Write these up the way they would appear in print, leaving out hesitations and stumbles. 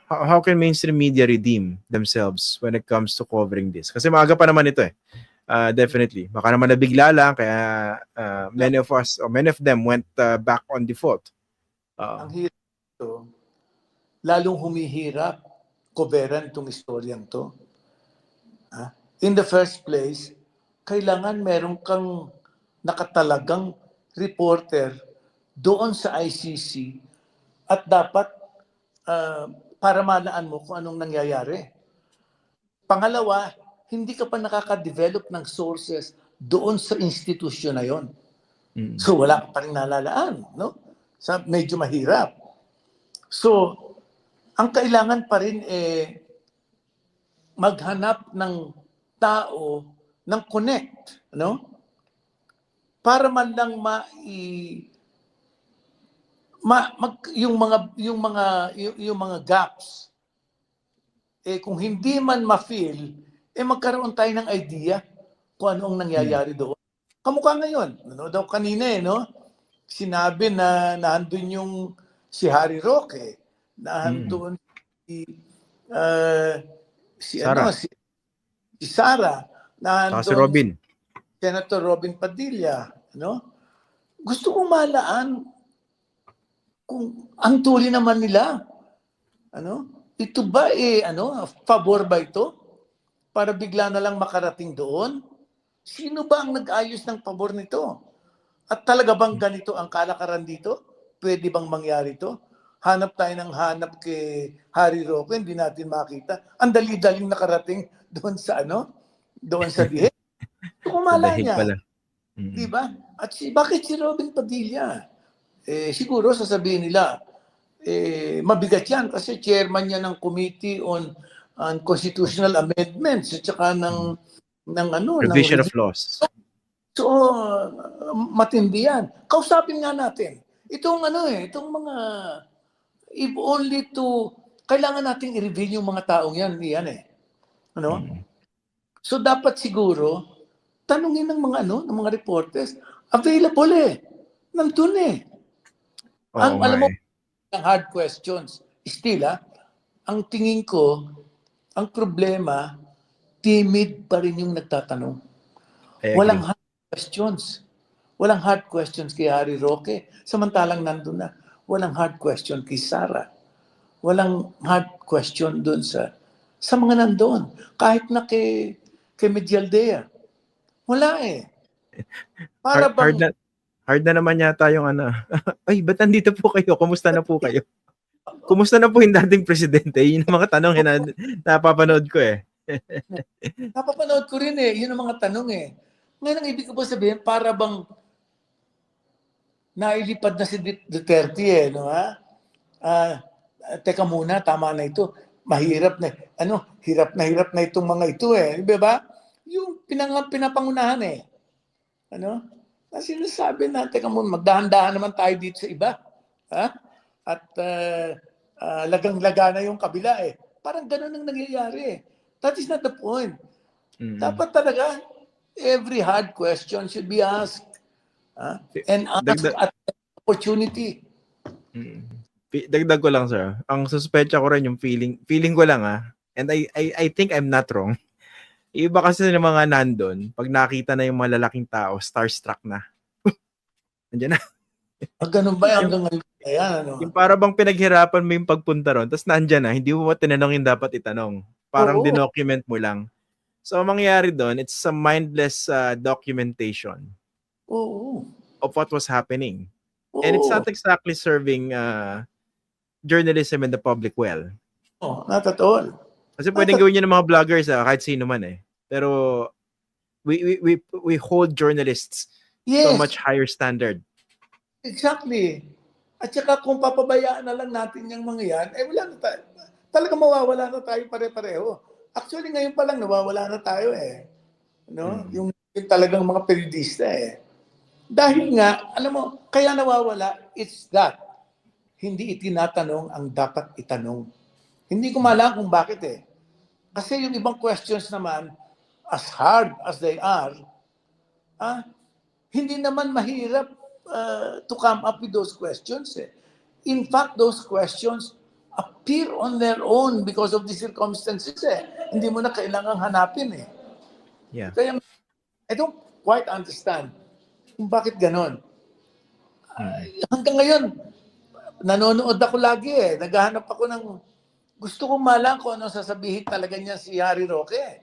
how can mainstream media redeem themselves when it comes to covering this? Kasi maaga pa naman ito eh. Definitely. Baka naman nabigla lang kaya many of us or many of them went back on default. Ang hirap ito, lalong humihirap coveran itong istoryang to. In the first place, kailangan meron kang nakatalagang reporter doon sa ICC at dapat para malaan mo kung anong nangyayari. Pangalawa, hindi ka pa nakaka-develop ng sources doon sa institusyon na yon. So wala ka pa rin nalalaan, no? Medyo mahirap. So, ang kailangan pa rin maghanap ng tao ng connect, no? Para man lang yung mga gaps. Kung hindi man ma-feel, magkaroon tayo ng idea kung ano ang nangyayari doon. Kamukha ngayon, ano daw kanina no? Sinabi na nandun yung si Harry Roque, nandun si Sara, nandun si Robin. Senator Robin Padilla, no? Gusto kong malaan kung ang tuli naman nila, ano? Ito ba pabor ba ito? Para bigla na lang makarating doon? Sino ba ang nag-ayos ng pabor nito? At talaga bang ganito ang kalakaran dito? Pwede bang mangyari ito? Hanap tayo ng hanap kay Harry Roque, hindi natin makita. Ang dali-daling nakarating doon sa doon sa dihe. Kumala niya. Diba? At bakit si Robin Padilla? Siguro sasabihin nila, mabigat yan kasi chairman niya ng Committee on Constitutional Amendments at saka ng Revision of Laws. So, matindi yan. Kausapin nga natin. Itong mga, if only to, kailangan nating i-review yung mga taong yan Ano? So, dapat siguro, tanungin ng mga ng mga reporters, available nandun alam mo, ang hard questions, still ang tingin ko, ang problema, timid pa rin yung nagtatanong. Walang hard questions. Walang hard questions kay Harry Roque. Samantalang nandun na. Walang hard question kay Sara. Walang hard question dun sa mga nandun. Kahit na kay Medialdea. Wala Para hard na naman yata yung ay, ba't nandito po kayo? Kumusta na po kayo? Kumusta na po yung dating presidente? Yun ang mga tanong na napapanood ko Napapanood ko rin Yun ang mga tanong Ngayon ang ibig ko ba sabihin, para bang nailipad na si Duterte no teka muna, tama na ito. Mahirap na, hirap na itong mga ito Di ba? Yung pinapangunahan sinasabi na, teka muna, magdahan-dahan naman tayo dito sa iba. At lagang-laga na yung kabila Parang ganun ang nangyayari That is not the point. Dapat talaga, every hard question should be asked. And asked at opportunity. Dagdag ko lang, sir. Ang suspecha ko rin yung feeling ko lang and I think I'm not wrong. Iba kasi ng mga nandun, pag nakita na yung malalaking tao, starstruck na. Nandiyan na. Ganun ba hanggang ngayon? Yung para bang pinaghirapan mo yung pagpunta ron, tapos nandiyan na, hindi mo tinanong yung dapat itanong. Parang dinocument mo lang. So, ang mangyayari doon, it's a mindless documentation of what was happening. And it's not exactly serving journalism and the public well. Not at all. Kasi pwedeng gawin yun ng mga vloggers kahit sino man Pero we hold journalists to a much higher standard. Exactly. At saka kung papabayaan na lang natin yung mga yan, wala na tayo. Talaga mawawala na tayo pare-pareho. Actually, ngayon pa lang nawawala na tayo Yung talagang mga periodista Dahil nga, alam mo, kaya nawawala, it's that. Hindi itinatanong ang dapat itanong. Hindi ko malam kung bakit Kasi yung ibang questions naman, as hard as they are, hindi naman mahirap to come up with those questions In fact, those questions appear on their own because of the circumstances eh. Hindi mo na kailangang hanapin eh. Yeah. Kaya I don't quite understand kung bakit ganon. Hanggang ngayon, nanonood ako lagi eh. Naghahanap ako ng gusto kong malaman kung anong sasabihin talaga niya si Harry Roque.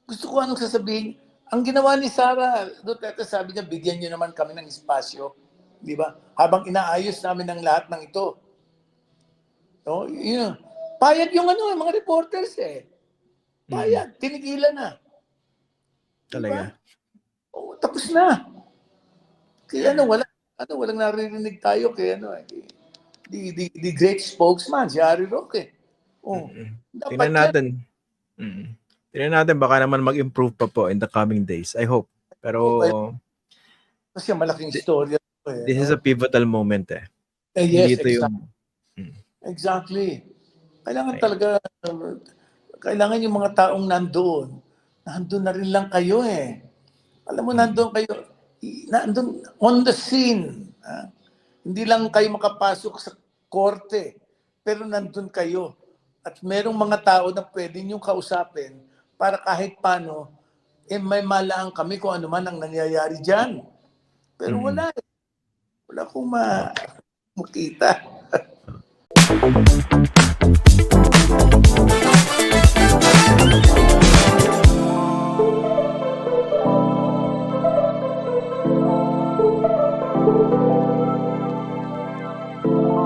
Gusto ko anong sasabihin. Ang ginawa ni Sara Duterte, sabi niya, bigyan niyo naman kami ng espasyo. Di ba? Habang inaayos namin ang lahat ng ito. No, yun. Payag yung mga reporters eh. Payag, tinigilan na. Talaga. Diba? Oh, tapos na. Kaya walang naririnig tayo kay the great spokesman, si Harry Roque. Oh, dapat Tingnan natin. Tingnan natin, baka naman mag-improve pa po in the coming days. I hope. Pero kasi malaking istorya. This is a pivotal moment eh. Yes, Hindi ito exactly. Kailangan yung mga taong nandoon na rin lang kayo eh. Alam mo, nandoon kayo, nandoon on the scene. Hindi lang kayo makapasok sa korte, pero nandoon kayo. At merong mga tao na pwede niyong kausapin para kahit paano, may malaan kami kung ano man ang nangyayari dyan. Pero wala eh. Wala akong makita.